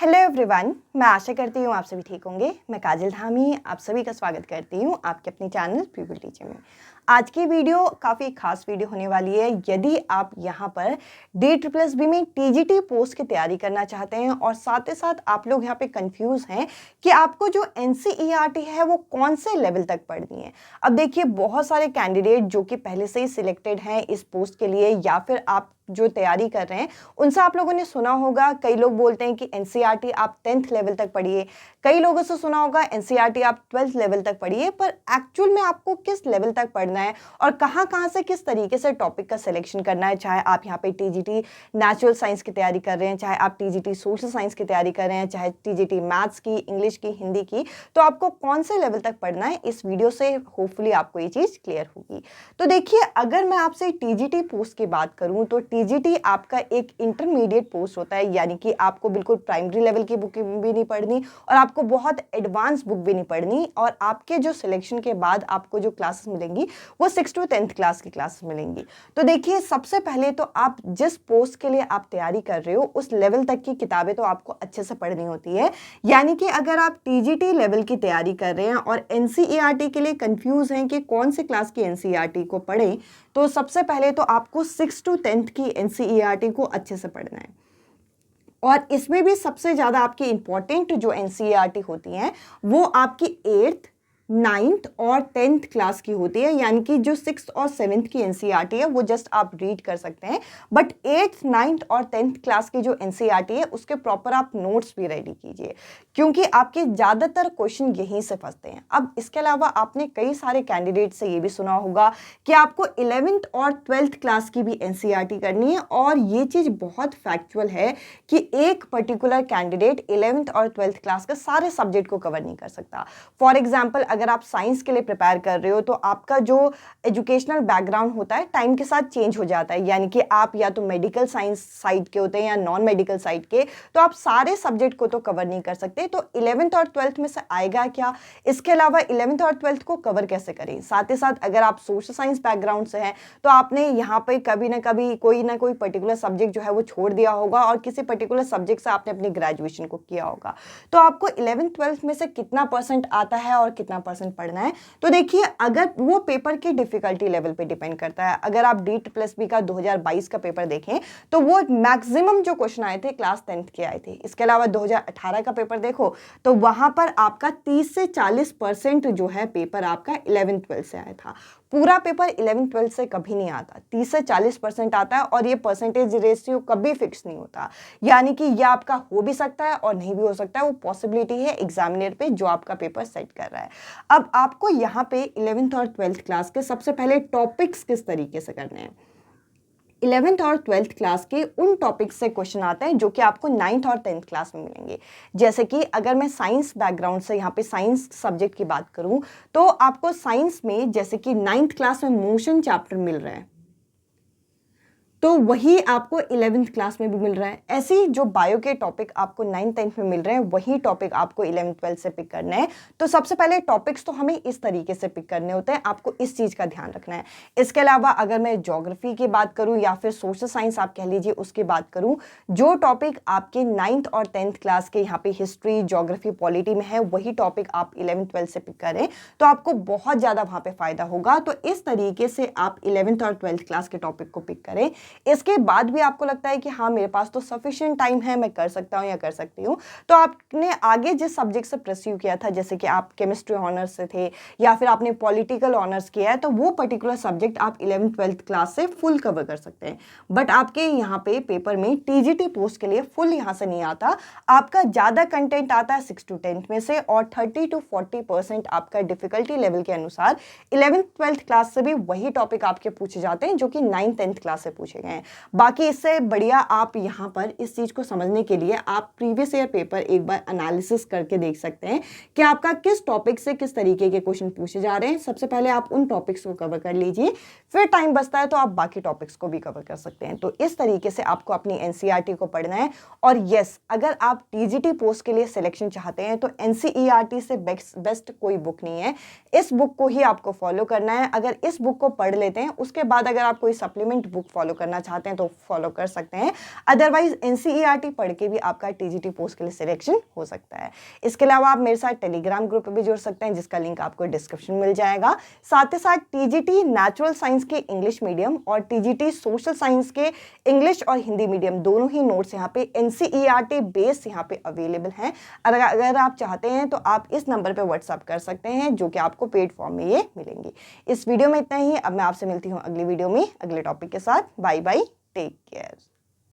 Hello everyone, मैं आशा करती हूँ आप सभी ठीक होंगे। मैं काजल धामी आप सभी का स्वागत करती हूँ आपके अपने चैनल पीपल टीचर में। आज की वीडियो काफ़ी खास वीडियो होने वाली है। यदि आप यहाँ पर DSSB में TGT पोस्ट की तैयारी करना चाहते हैं और साथ ही साथ आप लोग यहाँ पे कंफ्यूज हैं कि आपको जो NCERT है वो कौन से लेवल तक पढ़नी है। अब देखिए, बहुत सारे कैंडिडेट जो कि पहले से ही सिलेक्टेड हैं इस पोस्ट के लिए या फिर आप जो तैयारी कर रहे हैं उनसे आप लोगों ने सुना होगा, कई लोग बोलते हैं कि NCERT आप 10th लेवल तक पढ़िए। कई लोगों से सुना होगा NCERT आप 12th लेवल तक पढ़िए। पर एक्चुअल में आपको किस लेवल तक पढ़ना है और कहाँ से किस तरीके से टॉपिक का सिलेक्शन करना है, चाहे आप यहाँ पे TGT नेचुरल साइंस की तैयारी कर रहे हैं, चाहे आप TGT सोशल साइंस की तैयारी कर रहे हैं, चाहे TGT मैथ्स की, इंग्लिश की, हिंदी की, तो आपको कौन से लेवल तक पढ़ना है, इस वीडियो से होपफुली आपको ये चीज़ क्लियर होगी। तो देखिए, अगर मैं आपसे TGT पोस्ट की बात करूँ तो TGT आपका एक इंटरमीडिएट पोस्ट होता है, यानी कि आपको बिल्कुल प्राइमरी लेवल की बुक भी नहीं पढ़नी और आपको बहुत एडवांस बुक भी नहीं पढ़नी, और आपके जो सिलेक्शन के बाद आपको जो क्लासेस मिलेंगी वो 6 to 10th क्लास की क्लासेस मिलेंगी। तो देखिए, सबसे पहले तो आप जिस पोस्ट के लिए आप तैयारी कर रहे हो उस लेवल तक की किताबें तो आपको अच्छे से पढ़नी होती है। यानी कि अगर आप TGT लेवल की तैयारी कर रहे हैं और NCERT के लिए कंफ्यूज हैं कि कौन से क्लास की NCERT को पढ़ें, तो सबसे पहले तो आपको 6 to 10th की NCERT को अच्छे से पढ़ना है। और इसमें भी सबसे ज़्यादा आपकी इंपॉर्टेंट जो NCERT होती हैं वो आपकी 8th, 9th और 10th क्लास की होती है। यानी कि जो 6th और 7th की NCERT है वो जस्ट आप रीड कर सकते हैं, बट 8th, 9th और 10th क्लास की जो NCERT है उसके प्रॉपर आप नोट्स भी रेडी कीजिए, क्योंकि आपके ज़्यादातर क्वेश्चन यहीं से फंसते हैं। अब इसके अलावा आपने कई सारे कैंडिडेट से ये भी सुना होगा कि आपको 11th और 12th क्लास की भी NCERT करनी है, और ये चीज़ बहुत फैक्चुअल है कि एक पर्टिकुलर कैंडिडेट 11th और 12th क्लास के सारे सब्जेक्ट को कवर नहीं कर सकता। फॉर एग्जाम्पल, अगर आप साइंस के लिए प्रिपेयर कर रहे हो तो आपका जो एजुकेशनल बैकग्राउंड होता है टाइम के साथ चेंज हो जाता है, यानी कि आप या तो मेडिकल साइंस साइड के होते हैं या नॉन मेडिकल साइड के, तो आप सारे सब्जेक्ट को तो कवर नहीं कर सकते। तो 11th और 12th में से आएगा क्या, इसके अलावा 11th और 12th को कवर कैसे करें। साथ ही साथ अगर आप सोशल साइंस बैकग्राउंड से हैं तो आपने यहाँ पे कभी ना कभी कोई ना कोई पर्टिकुलर सब्जेक्ट जो है वो छोड़ दिया होगा और किसी पर्टिकुलर सब्जेक्ट से आपने अपनी ग्रेजुएशन को किया होगा। तो आपको 11th 12th में से कितना परसेंट आता है और कितना परसेंट पढ़ना है, तो देखिए, अगर वो पेपर की डिफिकल्टी लेवल पे डिपेंड करता है। अगर आप DSSB का 2022 का पेपर देखें तो वो मैक्सिमम जो क्वेश्चन आए थे क्लास 10th के आए थे। इसके अलावा 2018 का पेपर देखो तो वहां पर आपका 30 से 40% जो है पेपर आपका 11th 12th से आया था। पूरा पेपर 11th 12th से कभी नहीं आता, 30 से 40% आता है, और ये परसेंटेज रेशियो कभी फिक्स नहीं होता। यानी कि ये आपका हो भी सकता है और नहीं भी हो सकता है, वो पॉसिबिलिटी है एग्जामिनर पे जो आपका पेपर सेट कर रहा है। अब आपको यहाँ पे 11th और 12th क्लास के सबसे पहले टॉपिक्स किस तरीके से करने हैं। 11th और 12th क्लास के उन टॉपिक्स से क्वेश्चन आते हैं जो कि आपको 9th और 10th क्लास में मिलेंगे। जैसे कि अगर मैं साइंस बैकग्राउंड से यहाँ पे साइंस सब्जेक्ट की बात करूँ तो आपको साइंस में जैसे कि 9th क्लास में मोशन चैप्टर मिल रहा है, तो वही आपको 11th क्लास में भी मिल रहा है। ऐसे ही जो बायो के टॉपिक आपको 9th 10th में मिल रहे हैं वही टॉपिक आपको 11th 12th से पिक करना है। तो सबसे पहले टॉपिक्स तो हमें इस तरीके से पिक करने होते हैं, आपको इस चीज़ का ध्यान रखना है। इसके अलावा अगर मैं ज्योग्राफी की बात करूँ या फिर सोशल साइंस आप कह लीजिए उसकी बात करूँ, जो टॉपिक आपके 9th और 10th क्लास के यहाँ पे हिस्ट्री, ज्योग्राफी, पॉलिटी में है वही टॉपिक आप 11th 12th से पिक करें तो आपको बहुत ज़्यादा वहाँ पे फायदा होगा। तो इस तरीके से आप 11th और 12th क्लास के टॉपिक को पिक करें। इसके बाद भी आपको लगता है कि हाँ मेरे पास तो सफिशिएंट टाइम है, मैं कर सकता हूँ या कर सकती हूँ, तो आपने आगे जिस सब्जेक्ट से परस्यू किया था, जैसे कि आप केमिस्ट्री ऑनर्स से थे या फिर आपने पॉलिटिकल ऑनर्स किया है, तो वो पर्टिकुलर सब्जेक्ट आप 11th 12th क्लास से फुल कवर कर सकते हैं। बट आपके यहाँ पे पेपर में TGT पोस्ट के लिए फुल यहाँ से नहीं आता, आपका ज़्यादा कंटेंट आता है 6 to 10th में से, और 30 to 40% आपका डिफिकल्टी लेवल के अनुसार 11th 12th क्लास से भी वही टॉपिक आपके पूछे जाते हैं जो कि 9th 10th क्लास से पूछे गए हैं। बाकी इससे बढ़िया आप यहाँ पर इस चीज़ को समझने के लिए आप प्रीवियस ईयर पेपर एक बार एनालिसिस करके देख सकते हैं कि आपका किस टॉपिक से किस तरीके के क्वेश्चन पूछे जा रहे हैं। सबसे पहले आप उन टॉपिक्स को कवर कर लीजिए, फिर टाइम बचता है तो आप बाकी टॉपिक्स को भी कवर कर सकते हैं। तो इस तरीके से आपको अपनी NCERT को पढ़ना है। और यस, अगर आप TGT पोस्ट के लिए सिलेक्शन चाहते हैं तो NCERT से बेस्ट कोई बुक नहीं है, इस बुक को ही आपको फॉलो करना है। अगर इस बुक को पढ़ लेते हैं उसके बाद अगर आप कोई सप्लीमेंट बुक फॉलो करना करना चाहते हैं तो फॉलो कर सकते हैं। अदरवाइज NCERT पढ़ के भी आपका TGT पोस्ट के लिए सिलेक्शन हो सकता है। इसके अलावा आप मेरे साथ टेलीग्राम ग्रुप पे भी जुड़ सकते हैं, जिसका लिंक आपको डिस्क्रिप्शन मिल जाएगा। साथ ही साथ TGT नेचुरल साइंस के इंग्लिश मीडियम और TGT सोशल साइंस के इंग्लिश और हिंदी मीडियम दोनों ही नोट्स यहाँ पे NCERT बेस्ड यहाँ पे अवेलेबल हैं। अगर आप चाहते हैं तो आप इस नंबर पे व्हाट्सअप कर सकते हैं, जो कि आपको पेड फॉर्म में ये मिलेंगी। इस वीडियो में इतना ही। अब मैं आपसे मिलती हूँ अगली वीडियो में अगले टॉपिक के साथ। Bye bye, take care.